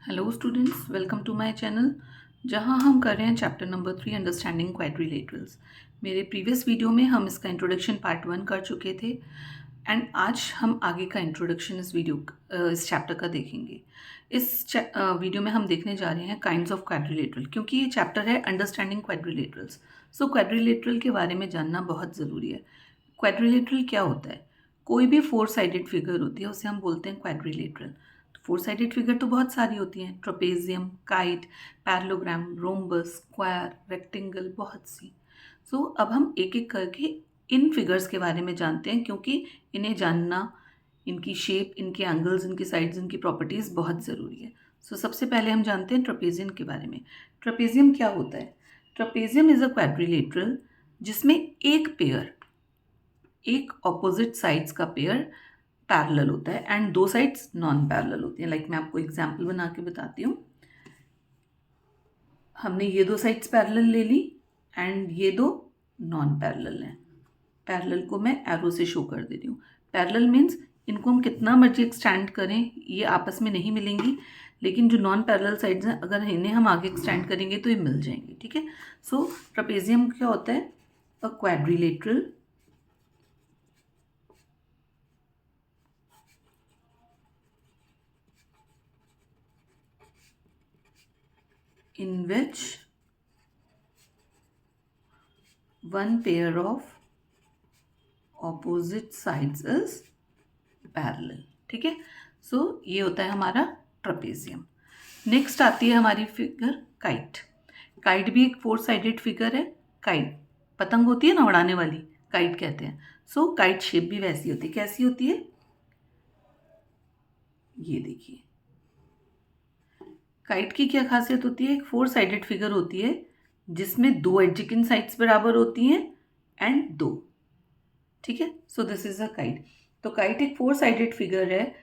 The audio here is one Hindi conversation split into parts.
Hello students, welcome to my channel जहां हम कर रहे हैं चैप्टर नंबर 3 अंडरस्टैंडिंग क्वाड्रिलेटरल्स। मेरे प्रीवियस वीडियो में हम इसका इंट्रोडक्शन पार्ट 1 कर चुके थे एंड आज हम आगे का इंट्रोडक्शन इस चैप्टर का देखेंगे। वीडियो में हम देखने जा रहे हैं काइंड्स ऑफ क्वाड्रिलेटरल, क्योंकि ये चैप्टर है अंडरस्टैंडिंग क्वाड्रिलेटरल्स। सो क्वाड्रिलेटरल के बारे में जानना बहुत ज़रूरी है। क्वाड्रिलेटरल क्या होता है? कोई भी फोर साइडेड फिगर होती है उसे हम बोलते हैं क्वाड्रिलेटरल। फोर साइडेड फिगर तो बहुत सारी होती हैं, trapezium, kite, parallelogram, rhombus, square, rectangle, बहुत सी। अब हम एक एक करके इन फिगर्स के बारे में जानते हैं, क्योंकि इन्हें जानना, इनकी शेप, इनके एंगल्स, इनकी साइड्स, इनकी प्रॉपर्टीज़ बहुत ज़रूरी है। सबसे पहले हम जानते हैं ट्रपेजियम के बारे में। ट्रपेजियम क्या होता है? ट्रपेजियम इज़ अ क्वाड्रिलेटरल जिसमें एक ऑपोजिट साइड्स का पेयर पैरेलल होता है एंड दो साइड्स नॉन पैरेलल होती हैं। मैं आपको एग्जांपल बना के बताती हूँ। हमने ये दो साइड्स पैरेलल ले ली एंड ये दो नॉन पैरेलल हैं। पैरेलल को मैं एरो से शो कर देती हूँ। पैरेलल मीन्स इनको हम कितना मर्जी एक्सटेंड करें ये आपस में नहीं मिलेंगी, लेकिन जो नॉन पैरेलल साइड्स हैं अगर इन्हें हम आगे एक्सटेंड करेंगे तो ये मिल जाएंगी। ठीक है। ट्रपेजियम क्या होता है? अ quadrilateral in which one pair of opposite sides is parallel। ठीक है। ये होता है हमारा ट्रपेजियम। नेक्स्ट आती है हमारी फिगर काइट। काइट भी एक फोर साइडेड फिगर है। काइट पतंग होती है ना, उड़ाने वाली, काइट कहते हैं। काइट शेप भी वैसी होती है। कैसी होती है? ये देखिए, काइट की क्या खासियत होती है? एक फोर साइडेड फिगर होती है जिसमें दो एडजेसेंट साइड्स बराबर होती हैं एंड दो। ठीक है। This is a kite. तो काइट एक फोर साइडेड फिगर है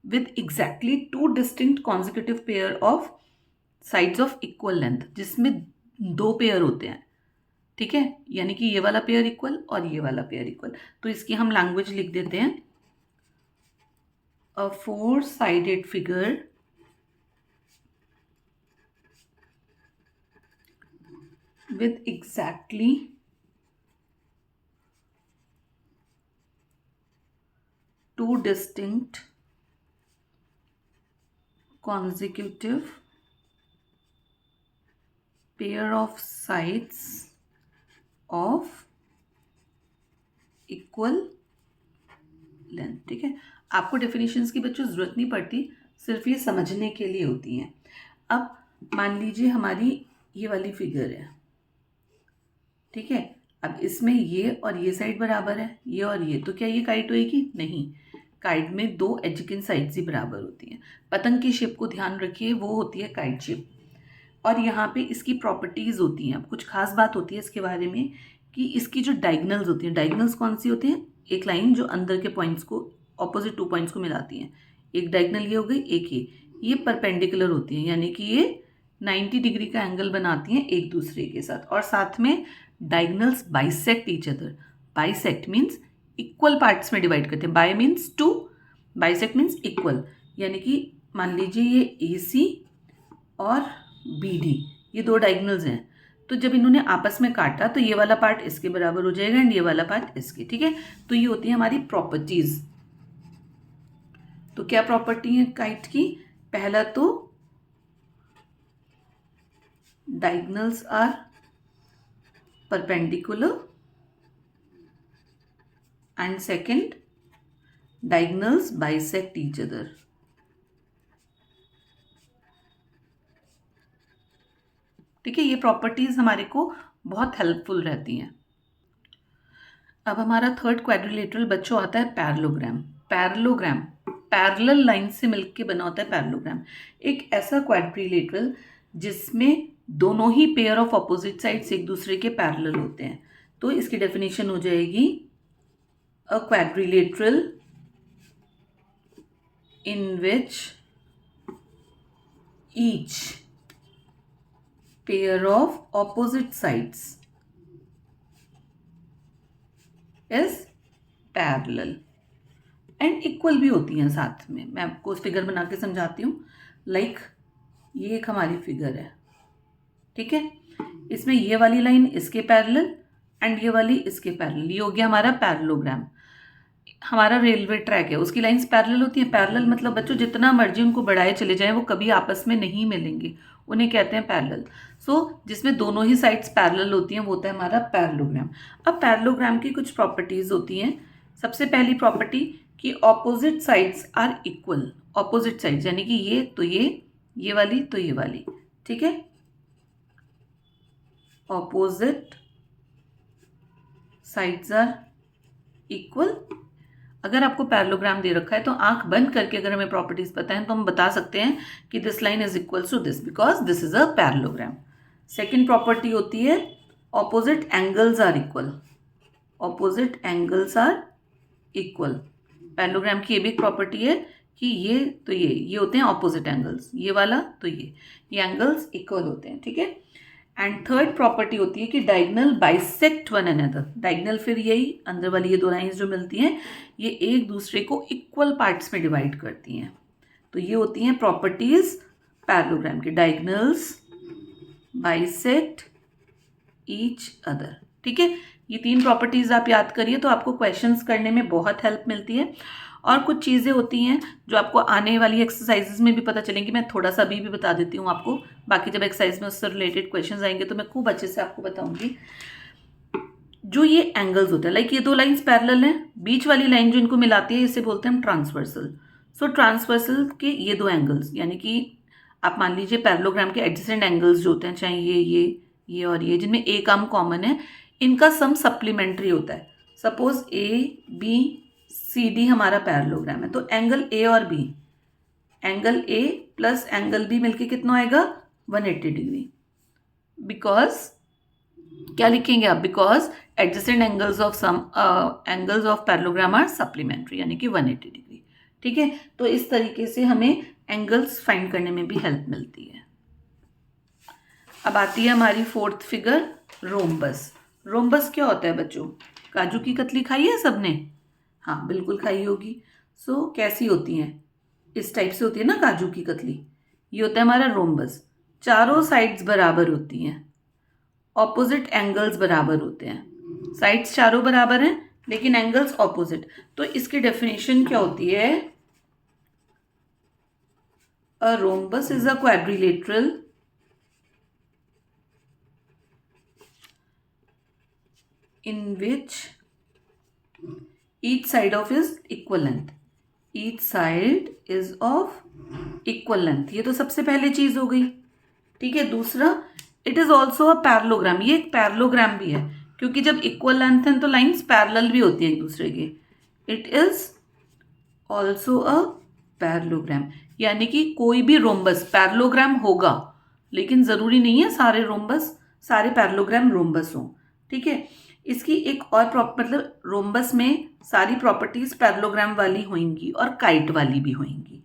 with exactly two distinct consecutive pair of sides of equal length, जिसमें दो पेयर होते हैं। ठीक है। यानी कि ये वाला पेयर इक्वल और ये वाला पेयर इक्वल। तो इसकी हम लैंग्वेज लिख देते हैं, अ four sided figure with exactly two distinct consecutive pair of sides of equal length. ठीक है। आपको डेफिनेशंस की बच्चों ज़रूरत नहीं पड़ती, सिर्फ ये समझने के लिए होती हैं। अब मान लीजिए हमारी ये वाली फिगर है। ठीक है। अब इसमें ये और ये साइड बराबर है, ये और ये, तो क्या ये काइट होएगी? नहीं। काइट में दो एडजेसेंट साइड्स ही बराबर होती हैं। पतंग की शेप को ध्यान रखिए, वो होती है काइट शेप। और यहाँ पे इसकी प्रॉपर्टीज़ होती हैं। कुछ खास बात होती है इसके बारे में कि इसकी जो डायगनल्स होती हैं, डायगनल्स कौन सी होती हैं? एक लाइन जो अंदर के पॉइंट्स को, ऑपोजिट टू पॉइंट्स को मिलाती हैं। एक डायगनल ये हो गई, एक ये परपेंडिकुलर होती हैं, यानी कि ये 90 डिग्री का एंगल बनाती हैं एक दूसरे के साथ। और साथ में diagonals bisect each other. Bisect means equal parts में डिवाइड करते हैं। Bi means two, bisect means equal. यानी कि मान लीजिए ये AC और BD ये दो डायगोनल्स हैं, तो जब इन्होंने आपस में काटा तो ये वाला पार्ट इसके बराबर हो जाएगा एंड ये वाला पार्ट इसके। ठीक है। तो ये होती है हमारी प्रॉपर्टीज। तो क्या प्रॉपर्टी है काइट की? पहला तो diagonals are perpendicular and second diagonals bisect each other. ठीक है। ये प्रॉपर्टीज हमारे को बहुत हेल्पफुल रहती हैं। अब हमारा थर्ड क्वाड्रिलेटरल बच्चों आता है पैरेललोग्राम। पैरेललोग्राम पैरेलल लाइन से मिलकर बना होता है पैरेललोग्राम। एक ऐसा क्वाड्रिलेटरल जिसमें दोनों ही पेयर ऑफ ऑपोजिट साइड्स एक दूसरे के पैरेलल होते हैं। तो इसकी डेफिनेशन हो जाएगी, अ quadrilateral in which each pair of opposite sides is parallel and equal भी होती हैं साथ में। मैं आपको फिगर बना के समझाती हूँ। लाइक ये एक हमारी फिगर है, ठीक है। इसमें ये वाली लाइन इसके पैरेलल एंड ये वाली इसके पैरेलल, ये हो गया हमारा पैरेललोग्राम। हमारा रेलवे ट्रैक है, उसकी लाइंस पैरेलल होती हैं। पैरेलल मतलब बच्चों जितना मर्जी उनको बढ़ाए चले जाएं वो कभी आपस में नहीं मिलेंगे, उन्हें कहते हैं पैरेलल। जिसमें दोनों ही साइड्स पैरेलल होती हैं वो होता है हमारा पैरेललोग्राम। अब पैरेललोग्राम की कुछ प्रॉपर्टीज होती हैं। सबसे पहली प्रॉपर्टी कि opposite sides are equal. Opposite sides यानी कि ये तो ये वाली तो ये वाली, ठीक है। Opposite sides are equal. अगर आपको पैरेललोग्राम दे रखा है तो आंख बंद करके अगर हमें प्रॉपर्टीज पता है तो हम बता सकते हैं कि this line is equals to this because this is a parallelogram. Second property होती है opposite angles are equal. Opposite angles are equal. Parallelogram की ये भी एक प्रॉपर्टी है कि ये तो ये होते हैं ऑपोजिट एंगल्स, ये वाला तो ये एंगल्स इक्वल होते हैं, ठीक है। एंड थर्ड प्रॉपर्टी होती है कि diagonal bisect one another. Diagonal फिर यही अंदर वाली ये दो लाइंस जो मिलती हैं ये एक दूसरे को इक्वल पार्ट्स में डिवाइड करती हैं। तो ये होती हैं प्रॉपर्टीज पैरेललोग्राम की, डायगोनल्स बाइसेक्ट ईच अदर, ठीक है। ये तीन प्रॉपर्टीज आप याद करिए तो आपको क्वेश्चंस करने में बहुत हेल्प मिलती है। और कुछ चीज़ें होती हैं जो आपको आने वाली एक्सरसाइजेज में भी पता चलेंगी। मैं थोड़ा सा अभी भी बता देती हूँ आपको, बाकी जब एक्सरसाइज में उससे रिलेटेड क्वेश्चंस आएंगे तो मैं खूब अच्छे से आपको बताऊंगी। जो ये एंगल्स होते हैं, लाइक ये दो लाइंस पैरेलल हैं, बीच वाली लाइन जो इनको मिलाती है इसे बोलते हैं हम ट्रांसवर्सल। ट्रांसवर्सल के ये दो एंगल्स यानी कि आप मान लीजिए पैरेललोग्राम के एडजेसेंट एंगल्स जो होते हैं, चाहे ये और ये, जिनमें एक आर्म कॉमन है, इनका सम सप्लीमेंट्री होता है। सपोज ABCD हमारा पैरेललोग्राम है तो एंगल A और B, angle A plus angle B मिलके कितना आएगा 180 डिग्री। बिकॉज क्या लिखेंगे आप, because adjacent angles of parallelogram are supplementary यानी कि 180 डिग्री, ठीक है। तो इस तरीके से हमें एंगल्स फाइंड करने में भी हेल्प मिलती है। अब आती है हमारी फोर्थ फिगर, रोम्बस। रोम्बस क्या होता है बच्चों, काजू की कतली खाई है सबने? हाँ बिल्कुल खाई होगी। कैसी होती हैं, इस टाइप से होती है ना काजू की कतली। ये होता है हमारा रोम्बस। चारों साइड्स बराबर होती हैं, ऑपोजिट एंगल्स बराबर होते हैं। साइड्स चारों बराबर हैं लेकिन एंगल्स ऑपोजिट। तो इसकी डेफिनेशन क्या होती है, a rhombus is a quadrilateral in which each side of is equal length. Each side is of equal length. ये तो सबसे पहले चीज हो गई, ठीक है। दूसरा, it is also a parallelogram. ये एक पैरेललोग्राम भी है क्योंकि जब इक्वल लेंथ है तो लाइंस पैरेलल भी होती है एक दूसरे के। It is also a parallelogram यानी कि कोई भी रोम्बस पैरेललोग्राम होगा, लेकिन जरूरी नहीं है सारे पैरेललोग्राम रोम्बस हों, ठीक है। इसकी एक और मतलब रोम्बस में सारी प्रॉपर्टीज पैरेललोग्राम वाली होंगी और काइट वाली भी होंगी।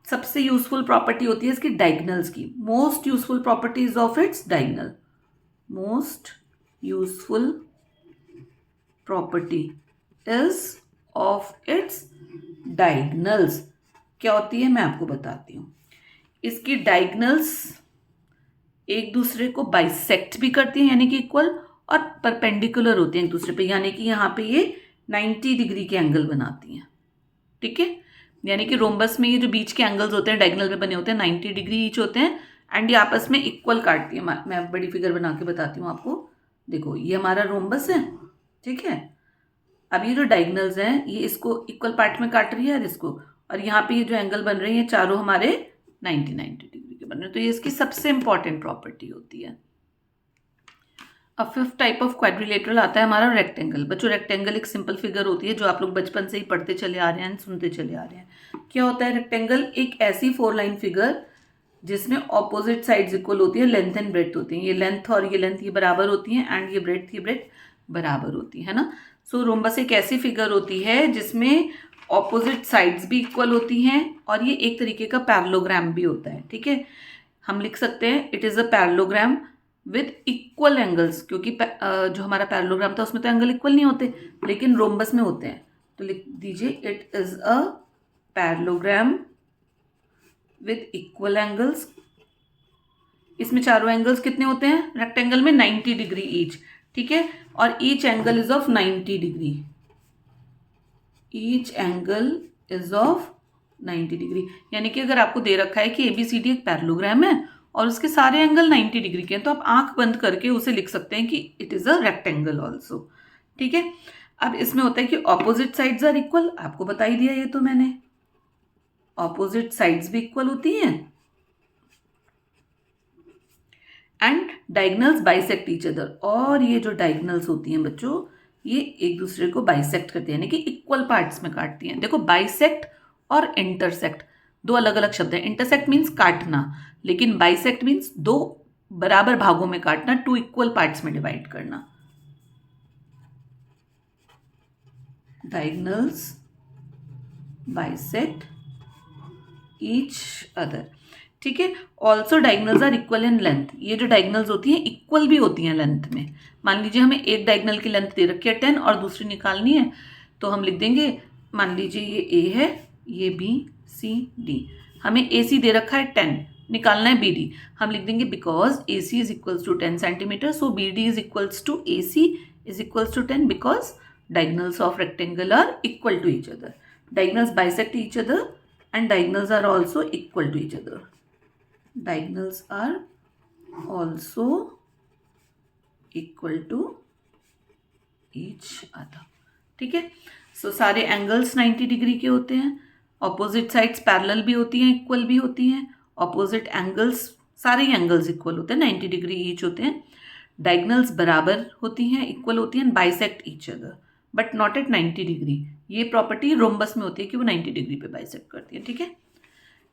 सबसे यूजफुल प्रॉपर्टी होती है इसकी डायगोनल्स की। Most useful properties of its diagonal. Most useful property is of its diagonals क्या होती है मैं आपको बताती हूँ। इसकी डायगोनल्स एक दूसरे को बाइसेक्ट भी करती हैं यानी कि इक्वल, और परपेंडिकुलर होती हैं एक दूसरे पे यानी कि यहाँ पे ये 90 डिग्री के एंगल बनाती हैं, ठीक है। यानी कि रोम्बस में ये जो बीच के एंगल्स होते हैं डायगोनल में बने होते हैं 90 डिग्री ईच होते हैं एंड ये आपस में इक्वल काटती है। मैं बड़ी फिगर बना के बताती हूँ आपको। देखो ये हमारा रोम्बस है, ठीक है। अब ये जो डायगोनल्स हैं ये इसको इक्वल पार्ट में काट रही है और इसको, और यहाँ पे ये जो एंगल बन रहे हैं चारों हमारे 90 डिग्री के बन रहे हैं। तो ये इसकी सबसे इंपॉर्टेंट प्रॉपर्टी होती है। अब फिफ्थ टाइप ऑफ क्वाड्रिलेटरल आता है हमारा रेक्टेंगल। बच्चों रेक्टेंगल एक सिंपल फिगर होती है जो आप लोग बचपन से ही पढ़ते चले आ रहे हैं, सुनते चले आ रहे हैं। क्या होता है रेक्टेंगल, एक ऐसी 4 लाइन फिगर जिसमें ऑपोजिट साइड्स इक्वल होती है, लेंथ एंड ब्रेड्थ होती है। ये लेंथ और ये लेंथ ये बराबर होती हैं एंड ये ब्रेड्थ बराबर होती है ना। रोम्बस एक ऐसी फिगर होती है जिसमें ऑपोजिट साइड्स भी इक्वल होती हैं और ये एक तरीके का पैरेललोग्राम भी होता है, ठीक है। हम लिख सकते हैं it is a parallelogram with equal angles, क्योंकि जो हमारा पैरेललोग्राम था उसमें तो एंगल इक्वल नहीं होते लेकिन रोम्बस में होते हैं। तो लिख दीजिए it is a parallelogram with equal angles. इसमें चारों एंगल्स कितने होते हैं रेक्टेंगल में 90 डिग्री ईच, ठीक है, और each angle is of 90 degree, each angle is of 90 degree. यानी कि अगर आपको दे रखा है कि ABCD एक पैरेललोग्राम है और उसके सारे एंगल 90 डिग्री के हैं, तो आप आंख बंद करके उसे लिख सकते हैं कि it is a rectangle also, ठीक है। अब इसमें होता है कि ऑपोजिट साइड्स आर इक्वल, आपको बता ही दिया ये तो मैंने, ऑपोजिट साइड्स भी इक्वल होती हैं, and diagonals bisect each other. और ये जो डायगनल्स होती हैं बच्चों, ये एक दूसरे को बाइसेक्ट करती हैं, यानी कि इक्वल पार्ट्स में काटती हैं। देखो बाइसेक्ट और इंटरसेक्ट दो अलग अलग शब्द हैं। इंटरसेक्ट मीन्स काटना, लेकिन बाइसेक्ट मीन्स दो बराबर भागों में काटना, टू इक्वल पार्ट्स में डिवाइड करना। डायगनल्स बाइसेक्ट ईच अदर, ठीक है। Also diagonals are equal in length. ये जो डायगनल्स होती हैं इक्वल भी होती हैं लेंथ में। मान लीजिए हमें एक डायगनल की लेंथ दे रखी है 10 और दूसरी निकालनी है, तो हम लिख देंगे, मान लीजिए ये A है, ये B C D, हमें AC दे रखा है 10, निकालना है BD, हम लिख देंगे because AC is equals to 10 centimetre, so BD is equals to AC is equals to 10 because diagonals of rectangle are equal to each other. Diagonals bisect each other and diagonals are also equal to each other. Diagonals are also equal to each other, ठीक है। सो सारे एंगल्स 90 डिग्री के होते हैं, ऑपोजिट साइड्स पैरेलल भी होती हैं, इक्वल भी होती हैं, ऑपोजिट एंगल्स, सारे एंगल्स इक्वल होते हैं, 90 डिग्री ईच होते हैं, डायगनल्स बराबर होती हैं, इक्वल होती हैं, bisect each other but not at 90 degree. ये प्रॉपर्टी रोम्बस में होती है कि वो 90 डिग्री पे बाइसेक्ट करती है, ठीक है।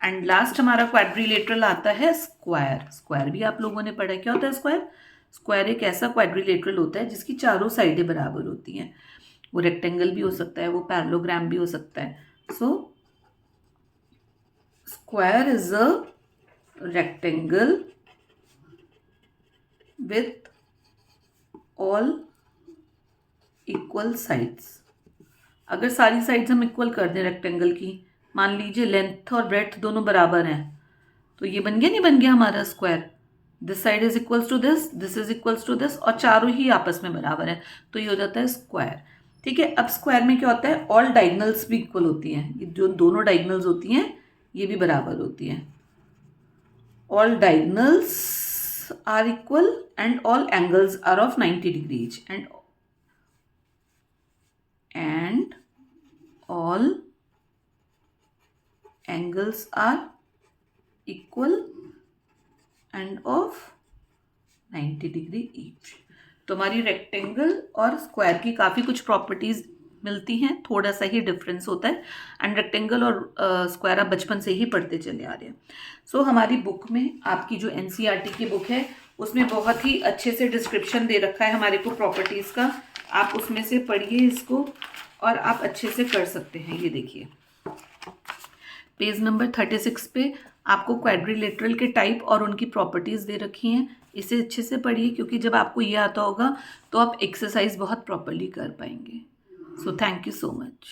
एंड लास्ट हमारा क्वाड्रिलेटरल आता है स्क्वायर। स्क्वायर भी आप लोगों ने पढ़ा, क्या होता है स्क्वायर? स्क्वायर एक ऐसा क्वाड्रिलेटरल होता है जिसकी चारों साइडें बराबर होती हैं। वो रेक्टेंगल भी हो सकता है, वो पैरेललोग्राम भी हो सकता है। So square is a rectangle with all equal sides. अगर सारी साइड्स हम इक्वल कर दें रेक्टेंगल की, मान लीजिए लेंथ और ब्रेड्थ दोनों बराबर हैं, तो ये बन गया नहीं बन गया हमारा square. This side is equals to this is equals to this, और चारों ही आपस में बराबर है, तो ये हो जाता है स्क्वायर, ठीक है। अब स्क्वायर में क्या होता है, ऑल डायगनल्स भी इक्वल होती हैं। ये जो दोनों डायगनल्स होती हैं ये भी बराबर होती हैं। All diagonals are equal and all angles are of 90 degree each, and all angles are equal and of 90 degree each. तो हमारी रेक्टेंगल और स्क्वायर की काफ़ी कुछ प्रॉपर्टीज़ मिलती हैं, थोड़ा सा ही डिफरेंस होता है। एंड रेक्टेंगल और स्क्वायर आप बचपन से ही पढ़ते चले आ रहे हैं। सो हमारी बुक में, आपकी जो NCERT की बुक है उसमें बहुत ही अच्छे से डिस्क्रिप्शन दे रखा है हमारे को प्रॉपर्टीज़ का। आप उसमें से पढ़िए इसको और आप अच्छे से कर सकते हैं। ये देखिए पेज नंबर 36 पे आपको क्वाड्रिलेटरल के टाइप और उनकी प्रॉपर्टीज़ दे रखी हैं। इसे अच्छे से पढ़िए, क्योंकि जब आपको ये आता होगा तो आप एक्सरसाइज बहुत प्रॉपरली कर पाएंगे। So thank you so much.